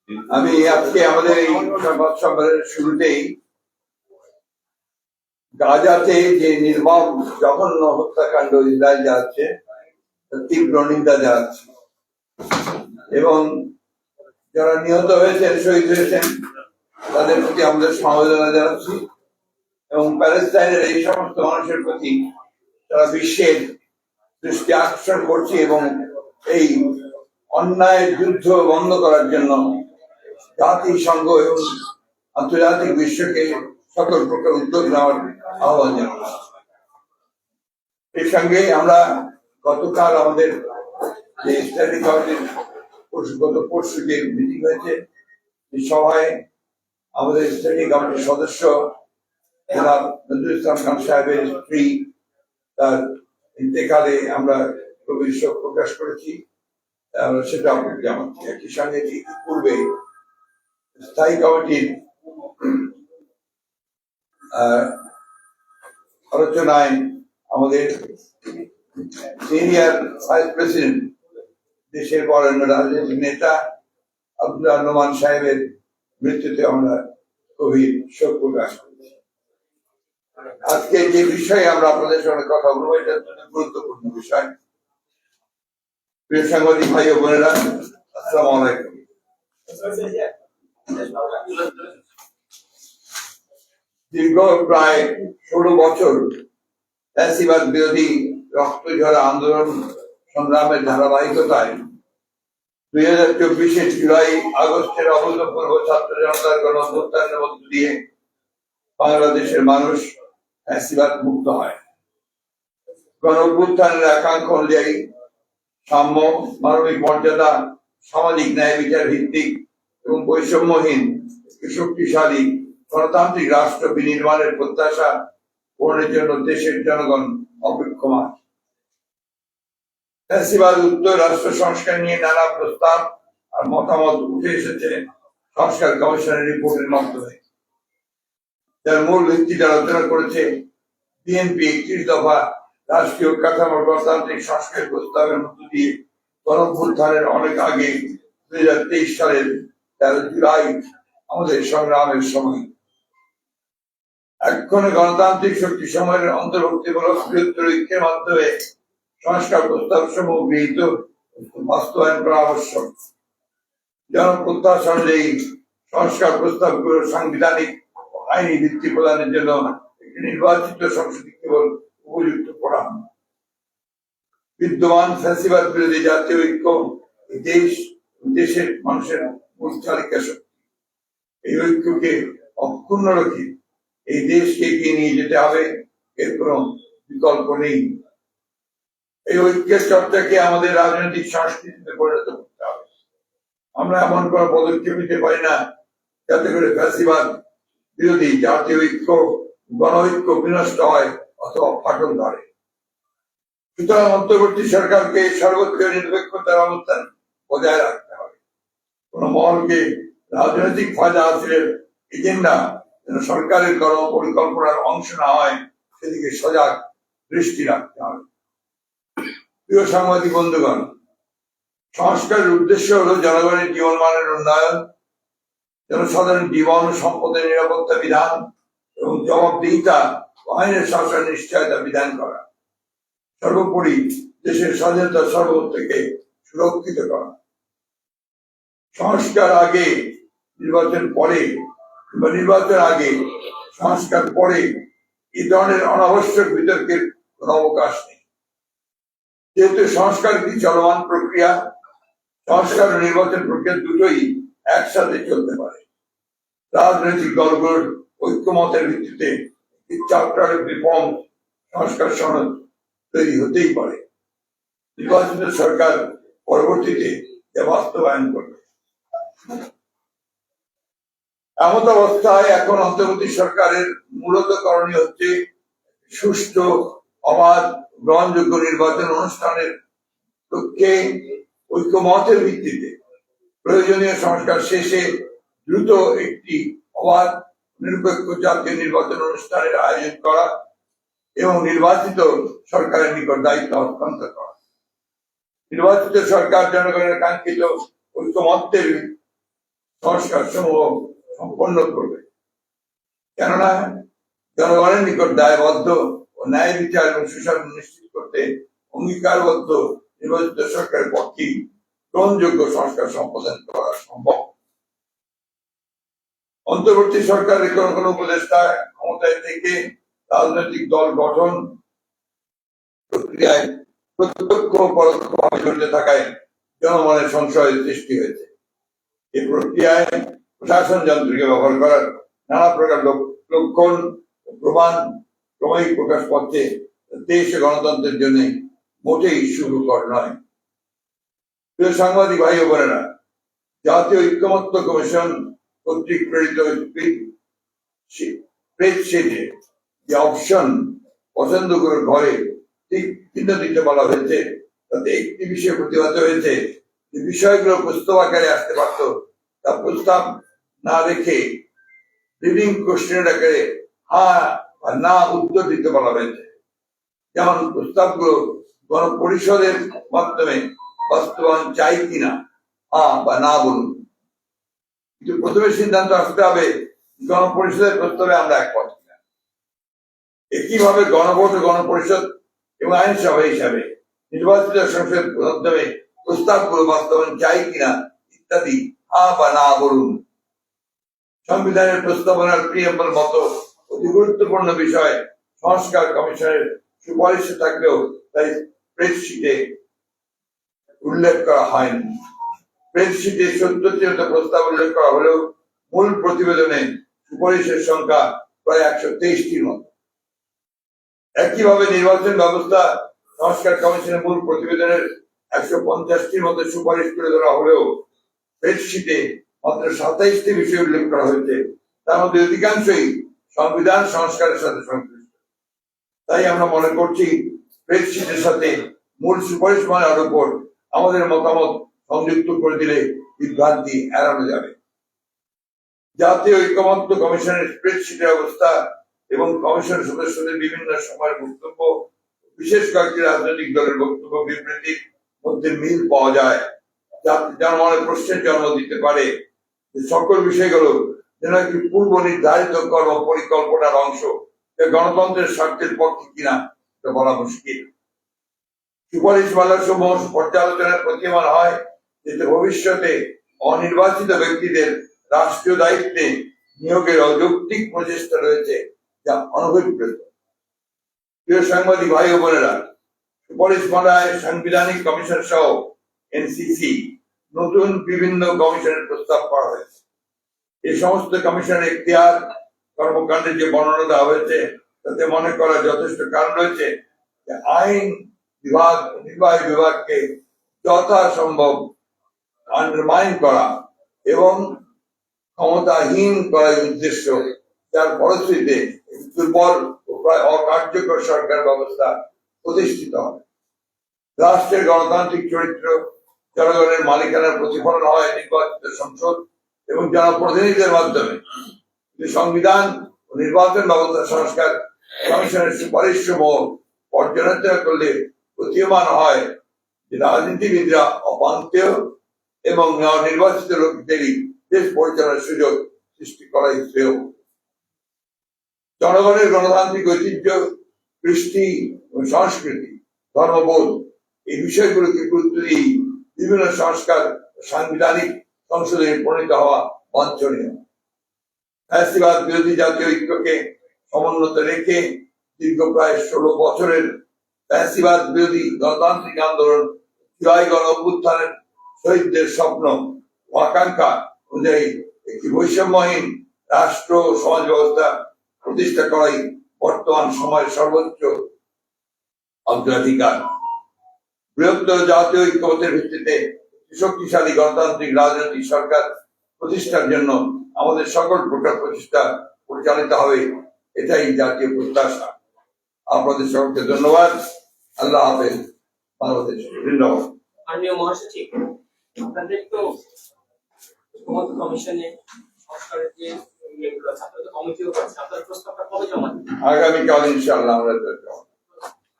আমি আজকে আমাদের এই সংবাদ সম্মেলনের শুরুতেই গাজাতে যে নির্মম জঘন্য হত্যাকাণ্ড ইসরায়েল যাচ্ছে তীব্র নিন্দা জানাচ্ছি এবং যারা নিহত হয়েছেন, শহীদ হয়েছেন, তাদের প্রতি আমাদের সমবেদনা জানাচ্ছি এবং প্যালেস্টাইনের এই সমস্ত মানুষের প্রতি তারা বিশ্বের দৃষ্টি আকর্ষণ করছি এবং এই অন্যায় যুদ্ধ বন্ধ করার জন্য জাতিসংঘ এবং আন্তর্জাতিক বিশ্বকে সকল প্রকার উদ্যোগ নেওয়ার আহ্বান জানাচ্ছি। এর সঙ্গে আমরা গতকাল আমাদের যে স্ট্যান্ডিং কমিটির পরশু যে মিটিং হয়েছে, এই সভায় আমাদের স্ট্যান্ডিং কমিটির সদস্য জনাব নজরুল ইসলাম খান সাহেবের স্ত্রী তার ইন্তেকালে আমরা গভীর শোক প্রকাশ করেছি, সেটা আপনাকে জানাচ্ছি। একই সঙ্গে পূর্বে স্থায়ী কমিটির আলোচনায় আমাদের সিনিয়র ভাইস প্রেসিডেন্ট, দেশের বরেণ্য রাজনৈতিক নেতা আব্দুল্লাহ নোমান সাহেবের মৃত্যুতে আমরা গভীর শোক প্রকাশ করেছি। আজকে যে বিষয়ে আমরা আপনাদের সঙ্গে কথা বলবো, এটা গুরুত্বপূর্ণ বিষয়। প্রিয় সাংবাদিক ভাই ও বোনেরা, আসসালামু আলাইকুম। দীর্ঘ প্রায় 16 বছর ফ্যাসিবাদ বিরোধী রক্তঝরা আন্দোলন সংগ্রামের ধারাবাহিকতায় 2024 জুলাই আগস্টের অভূতপূর্ব ছাত্র জনতার গণ অভ্যুত্থানের মধ্য দিয়ে বাংলাদেশের মানুষ ফ্যাসিবাদ মুক্ত হয়। গণ অভ্যুত্থানের একাঙ্ক্ষ অনুযায়ী সাম্য, মানবিক মর্যাদা, সামাজিক ন্যায় বিচার ভিত্তিক এবং বৈষম্যহীন শক্তিশালী গণতান্ত্রিক রাষ্ট্র বিনির্মাণের প্রত্যাশা পূরণের জন্য দেশের জনগণ অপেক্ষমান। ফ্যাসিবাদ উত্তর রাষ্ট্র সংস্কার নিয়ে নানা প্রস্তাব আর মতামত উঠে এসেছে সংস্কার কমিশনের রিপোর্টের মাধ্যমে, যার মূল ভিত্তিতে আলোচনা করেছে বিএনপি 31 দফা রাষ্ট্রীয় কাঠামোর গণতান্ত্রিক সংস্কার প্রস্তাবের মধ্য দিয়ে গণঅভ্যুত্থানের অনেক আগে 2023 সালের 13 জুলাই আমাদের সংগ্রামের সময়। এক্ষণে গণতান্ত্রিক শক্তি সময়ের অন্তর্ভুক্তিমূলক বৃহত্তর ঐক্যের মাধ্যমে সংস্কার প্রস্তাব সমূহ গৃহীত বাস্তবায়ন করা আবশ্যক। জনপ্রত্যাশা অনুযায়ী সংস্কার প্রস্তাবগুলো সাংবিধানিক আইনি ভিত্তি প্রদানের জন্য একটি নির্বাচিত সংসদে কেবল উপযুক্ত করা। বিদ্যমান ফ্যাসিবাদ বিরোধী জাতীয় ঐক্য দেশের মানুষের মূল চালিকা শক্তি। এই ঐক্যকে অক্ষুণ্ণ রেখে এই দেশকে এগিয়ে নিয়ে যেতে হবে, এর কোন বিকল্প নেই। এই ঐক্যের চর্চাকে আমাদের রাজনৈতিক সংস্কৃতিতে পরিণত করতে হবে। আমরা এমন কোন পদক্ষেপ নিতে পারি না যাতে করে ফ্যাসিবাদ বিরোধী জাতীয় ঐক্য, গণ ঐক্য বিনষ্ট হয় অথবা ফাটল ধরে। সুতরাং অন্তর্বর্তী সরকারকে সর্বোচ্চ নিরপেক্ষতার অবস্থান বজায় রাখতে হবে। কোন মহলকে রাজনৈতিক ফায়দা হাসিলের এজেন্ডা যেন সরকারের পরিকল্পনার অংশ না হয়, সেদিকে সজাগ দৃষ্টি রাখতে হবে। প্রিয় সাংবাদিক বন্ধুগণ, সংস্কারের উদ্দেশ্য হলো জনগণের জীবনমানের উন্নয়ন, জনসাধারণ জীবন ও সম্পদের নিরাপত্তা বিধান এবং জবাবদিহিতা আইনের শাসন নিশ্চয়তা বিধান করা, সর্বোপরি দেশের স্বাধীনতা সর্বত্র থেকে সুরক্ষিত করা। সংস্কার আগে নির্বাচন পরে বা নির্বাচন আগে সংস্কার পরে এই ধরনের অনাবশ্যক বিতর্কের কোন অবকাশ নেই। যেহেতু সংস্কার একটি চলমান প্রক্রিয়া, সংস্কার ও নির্বাচন প্রক্রিয়া দুটোই একসাথে চলতে পারে। রাজনৈতিক দলগুলোর ঐক্যমতের ভিত্তিতে চার্টার রিফর্ম সংস্কার সনদ তৈরি হতেই পারে। নির্বাচিত সরকার পরবর্তীতে যা বাস্তবায়ন করবে। এমন অবস্থায় এখন অন্তর্বর্তী সরকারের মূলত করণীয় হচ্ছে সুষ্ঠু, অবাধ, গ্রহণযোগ্য নির্বাচন অনুষ্ঠানের লক্ষ্যে ঐক্যমতের ভিত্তিতে প্রয়োজনীয় সংস্কার শেষে দ্রুত একটি অবাধ, নিরপেক্ষ জাতীয় নির্বাচন অনুষ্ঠানের আয়োজন করা এবং নির্বাচিত সরকারের নিকট দায়িত্ব হস্তান্তর করা। নির্বাচিত সরকার জনগণের কাঙ্ক্ষিত ঐক্যমত্যের সংস্কার সমূহ সম্পন্ন করবে, কেননা জনগণের নিকট দায়বদ্ধ ও ন্যায় বিচার এবং সুশাসন নিশ্চিত করতে অঙ্গীকারবদ্ধ নির্বাচিত সরকারের পক্ষেই গ্রহণযোগ্য সংস্কার সম্পাদন করা সম্ভব। অন্তর্বর্তী সরকারের কোন কোন উপদেষ্টা ক্ষমতায় থেকে রাজনৈতিক দল গঠন প্রক্রিয়ায় প্রত্যক্ষ পরোক্ষভাবে জড়িত থাকায় জনমনের সংশয়ের সৃষ্টি হয়েছে। এই প্রক্রিয়ায় প্রশাসন যন্ত্রকে ব্যবহার করার নানা প্রকার লক্ষণ প্রমাণ ক্রমেই প্রকাশ পাচ্ছে, দেশ গণতন্ত্রের জন্য মোটেই শুভকর নয়। প্রিয় সাংবাদিক ভাই ও বোনেরা, জাতীয় ঐক্যমত্য কমিশন কর্তৃক প্রেরিত স্প্রেডশিটে যে অপশন পছন্দ করে ঘরে ঠিক চিহ্ন দিতে বলা হয়েছে, তাতে একটি বিষয়ে প্রতিবাদ হয়েছে যে বিষয়গুলো প্রস্তাব আকারে আসতে পারত, তা প্রস্তাব না রেখে লিডিং কোশ্চেনের আকারে হ্যাঁ বা না উত্তর দিতে বলা হয়েছে। যেমন প্রস্তাবগুলো গণপরিষদের মাধ্যমে বাস্তবায়ন চাই কিনা হ্যাঁ বা না বলুন, কিন্তু প্রথমে সিদ্ধান্ত আসতে হবে গণপরিষদের প্রস্তাবে আমরা একমত কিনা। একইভাবে গণভোট ও গণপরিষদ এবং আইনসভা হিসাবে নির্বাচিত সংসদের মাধ্যমে প্রস্তাবগুলো বাস্তবায়ন চাই কিনা ইত্যাদি হ্যাঁ বা না বলুন। সংবিধানের প্রস্তাবনার প্রিয়াম্বল মতো অতি গুরুত্বপূর্ণ বিষয় সংস্কার কমিশনের সুপারিশে থাকলেও তাই স্প্রেডশিটে উল্লেখ করা হয়নি। স্প্রেডশিটে ৭০টি প্রস্তাব উল্লেখ করা হলেও মূল প্রতিবেদনে সুপারিশের সংখ্যা প্রায় ১২৩টির মতো। একইভাবে নির্বাচন ব্যবস্থা সংস্কার কমিশনের মূল প্রতিবেদনের ১৫০টির মতো সুপারিশ তুলে ধরা হলেও স্প্রেডশিটে মাত্র ২৭টি বিষয় উল্লেখ করা হয়েছে, তার মধ্যে অধিকাংশই সংবিধান সংস্কারের সাথে সংশ্লিষ্ট। তাই আমরা মনে করছি স্প্রেডশিটের সাথে মূল সুপারিশ মানার উপর আমাদের মতামত সংযুক্ত করে দিলে বিভ্রান্তি এড়ানো যাবে। জাতীয় ঐক্যমত্য কমিশনের স্প্রেডশিটের অবস্থা এবং কমিশন সদস্যদের বিভিন্ন সময়ের বক্তব্য, বিশেষ কয়েকটি রাজনৈতিক দলের বক্তব্য বিবৃতির মধ্যে মিল পাওয়া যায়, জনমনে প্রশ্নের জন্ম দিতে পারে যে সকল বিষয়গুলো যেন একটি পূর্ব নির্ধারিত কর্ম পরিকল্পনার অংশ, যা গণতন্ত্রের স্বার্থের পক্ষে কিনা তা বলা মুশকিল। সুপারিশ মালার সমূহ পর্যালোচনার প্রতীয়মান হয় যে ভবিষ্যতে অনির্বাচিত ব্যক্তিদের রাষ্ট্রীয় দায়িত্বে নিয়োগের অযৌক্তিক প্রচেষ্টা রয়েছে, যা অনভিপ্রেত। প্রিয় সাংবাদিক ভাই ও বোনেরা, সুপারিশ মালায় সাংবিধানিক কমিশন সহ এনসিসি নতুন বিভিন্ন কমিশনের প্রস্তাব করা হয়েছে। এই সমস্ত কমিশনের এখতিয়ার কর্মকাণ্ডের যে বর্ণনা দেওয়া হয়েছে, তাতে মনে করার যথেষ্ট কারণ রয়েছে যে আইন বিভাগ নির্বাহী বিভাগকে যথাসম্ভব আন্ডারমাইন করা এবং ক্ষমতাহীন করার উদ্দেশ্য, যার ফলশ্রুতিতে দুর্বল ও প্রায় অকার্যকর সরকার ব্যবস্থা প্রতিষ্ঠিত হবে। রাষ্ট্রের গণতান্ত্রিক চরিত্র, জনগণের মালিকানার প্রতিফলন হয় নির্বাচিত সংসদ এবং জনপ্রতিনিধিদের মাধ্যমে। সংবিধান ও নির্বাচন ব্যবস্থা সংস্কার কমিশনের সুপারিশ সমূহ পর্যালোচনা করলে প্রতীয়মান হয় যে রাজনীতিবিদরা অপান্তেয় এবং নির্বাচিত লোকদেরই দেশ পরিচালনার সুযোগ সৃষ্টি করাই শ্রেয়। জনগণের গণতান্ত্রিক ঐতিহ্য, কৃষ্টি ও সংস্কৃতি, ধর্মবোধ এই বিষয়গুলোকে গুরুত্ব দিয়ে বিভিন্ন সংস্কার সাংবিধানিক সংশোধনে পরিণত হওয়া বাঞ্ছনীয়। ফ্যাসিবাদ বিরোধী জাতীয় ঐক্যকে সমুন্নত রেখে দীর্ঘ প্রায় ১৬ বছরের ফ্যাসিবাদ বিরোধী গণতান্ত্রিক আন্দোলন, জুলাই গণ অভ্যুত্থানের শহীদদের স্বপ্ন ও আকাঙ্ক্ষা অনুযায়ী একটি বৈষম্যহীন রাষ্ট্র ও সমাজ ব্যবস্থা প্রতিষ্ঠা করাই বর্তমান সময়ের সর্বোচ্চ অগ্রাধিকার। বৃহত্তর জাতীয় ঐক্যমতের ভিত্তিতে শক্তিশালী গণতান্ত্রিক রাজনৈতিক সরকার প্রতিষ্ঠার জন্য আমাদের সকল প্রকার প্রচেষ্টা পরিচালিত হবে, এটাই জাতীয় প্রত্যাশা। আপনাদের সকলকে ধন্যবাদ। আল্লাহ হাফেজ। বাংলাদেশ জিন্দাবাদ। মাননীয় মহাসচিব, আপনাদের তো কমিশনে সংস্কারের যে ইয়েগুলো আছে, আপনাদের কমিটিও আছে, আপনার প্রস্তাবটা কবে জমা দেবেন? আগামীকাল ইনশাআল্লাহ আমরা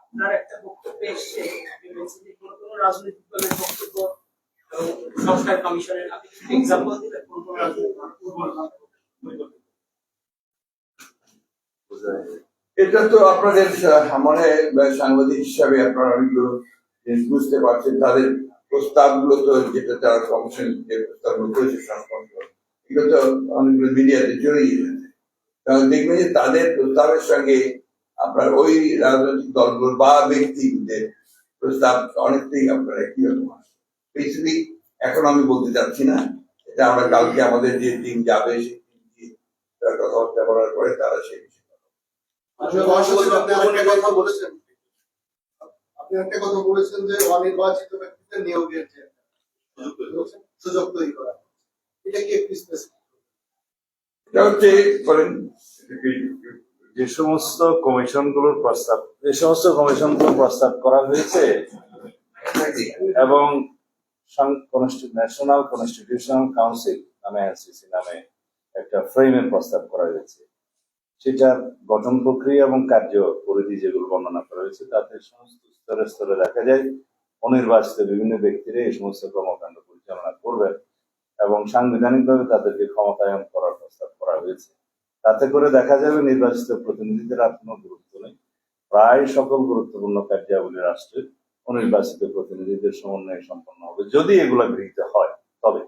আপনার একটা বক্তব্য এসছে, কোনো রাজনৈতিক দলের বক্তব্য এবং সংস্কার কমিশনের আপনি এক্সাম্পল দিবেন কোন কোন এটা তো আপনাদের মনে হয় সাংবাদিক হিসাবে আপনারা অনেকগুলো জিনিস বুঝতে পারছেন, তাদের প্রস্তাবগুলো তো যেটা তারা কমিশন যে প্রস্তাবগুলো করেছে সংস্করণ, এগুলো তো অনেকগুলো মিডিয়াতে জড়িয়ে গেছে। কারণ দেখবেন যে তাদের প্রস্তাবের সঙ্গে আপনার ওই রাজনৈতিক দলগুলো বা ব্যক্তিদের প্রস্তাব অনেকটাই আপনার একই রকম আসে। স্পেসিফিক এখন আমি বলতে চাচ্ছি না, এটা আমরা কালকে আমাদের যে টিম যাবে সেই টিম কথাবার্তা বলার পরে তারা সেই বিষয়ে আপনি একটা কথা বলেছেন যে অনির্বাচিত ব্যক্তিদের নিয়োগের যে সুযোগ তৈরি করা, এটা কি একটু স্পেসিফিক? এটা হচ্ছে বলেন যে সমস্ত কমিশনগুলোর প্রস্তাব করা হয়েছে এবং ন্যাশনাল কনস্টিটিউশনাল কাউন্সিল নামে এনসিসি নামে একটা ফ্রেমের প্রস্তাব করা হয়েছে, সেটার গঠন প্রক্রিয়া এবং কার্য পরিধি যেগুলো বর্ণনা করা হয়েছে তাতে সমস্ত স্তরে স্তরে দেখা যায় অনির্বাচিত বিভিন্ন ব্যক্তিরা এই সমস্ত কর্মকাণ্ড পরিচালনা করবেন এবং সাংবিধানিকভাবে তাদেরকে ক্ষমতায়ন করার প্রস্তাব করা হয়েছে। তাতে করে দেখা যাবে নির্বাচিত প্রতিনিধিদের আর কোনো গুরুত্ব নেই, প্রায় সকল গুরুত্বপূর্ণ কার্যাবলী রাষ্ট্রের অনির্বাচিত প্রতিনিধিদের সমন্বয়ে সম্পন্ন হবে যদি এগুলা গৃহীত হয়। তবে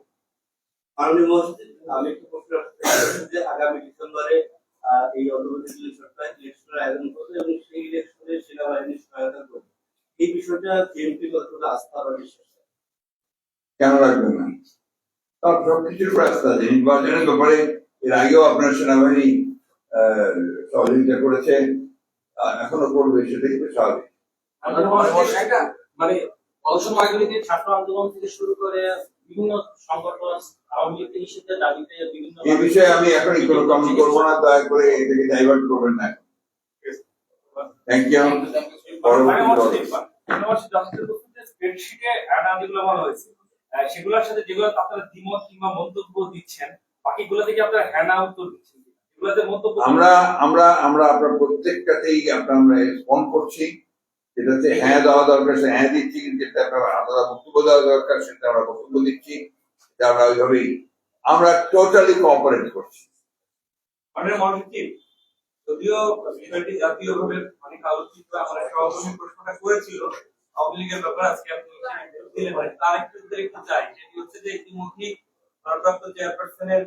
আমি একটু প্রশ্ন রাখতে চাই যে আগামী ডিসেম্বরে এই অন্তর্বর্তী ইলেকশনের আয়োজন করবে এবং সেই ইলেকশনে সেনাবাহিনীর সহায়তা করবে, এই বিষয়টা বিএনপি কতটা আস্থা বা বিশ্বাস কেন রাখবেন না? তার সবকিছুর উপর আস্থা আছে। নির্বাচনের ব্যাপারে এর আগেও আপনার সেনাবাহিনী সহযোগিতা করেছে, এখনো করবে, সেটাই তো স্বাভাবিক। মানে অল্প সময়গুলিতে ছাত্র আন্দোলন থেকে শুরু করে বিভিন্ন সংগঠন আওয়ামী লীগ নিষিদ্ধের দাবিতে বিভিন্ন এই বিষয়ে আমি এখনই কোনো কমেন্ট করবো না, দয়া করে এটাকে ডাইভার্ট করবেন না। Thank you. সেগুলোর সাথে যেগুলো আপনারা দ্বিমত কিংবা মন্তব্য দিচ্ছেন, বাকিগুলো থেকে আপনারা হ্যাঁ না উত্তর দিচ্ছেন, এগুলোতে মন্তব্য আমরা আপনার প্রত্যেকটাতেই আমরা রেসপন্ড করছি, যেটাতে হ্যাঁ দেওয়া দরকার সে হ্যাঁ দিচ্ছি, যেটা আমরা বক্তব্য দেওয়া দরকার সেটা আমরা বক্তব্য দিচ্ছি, এটা আমরা ওইভাবেই আমরা টোটালি কোঅপারেট করছি। আমাদের মনোনীত যদিও বিষয়টি জাতীয়ভাবে অনেক আলোচিত, আমার সহকর্মী প্রশ্নটা করেছিল আওয়ামী লীগের ব্যাপারে, আজকে আপনি দিলেন, তার একটু চাই সেটি হচ্ছে যে ইতিমধ্যেই ভারপ্রাপ্ত চেয়ারপারসনের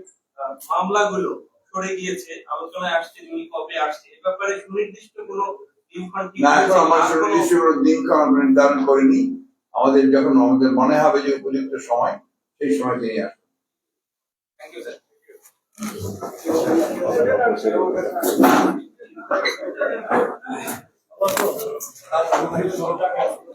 মামলাগুলো সরে গিয়েছে, আলোচনায় আসছে, যিনি কবে আসছে এ ব্যাপারে সুনির্দিষ্ট কোনো না, এখন আমার সুনির্দিষ্ট কোনো দিনক্ষণ আমরা নির্ধারণ করিনি। আমাদের যখন আমাদের মনে হবে যে উপযুক্ত সময়, সেই সময় তিনি আসবেন। Thank you sir. Gracias.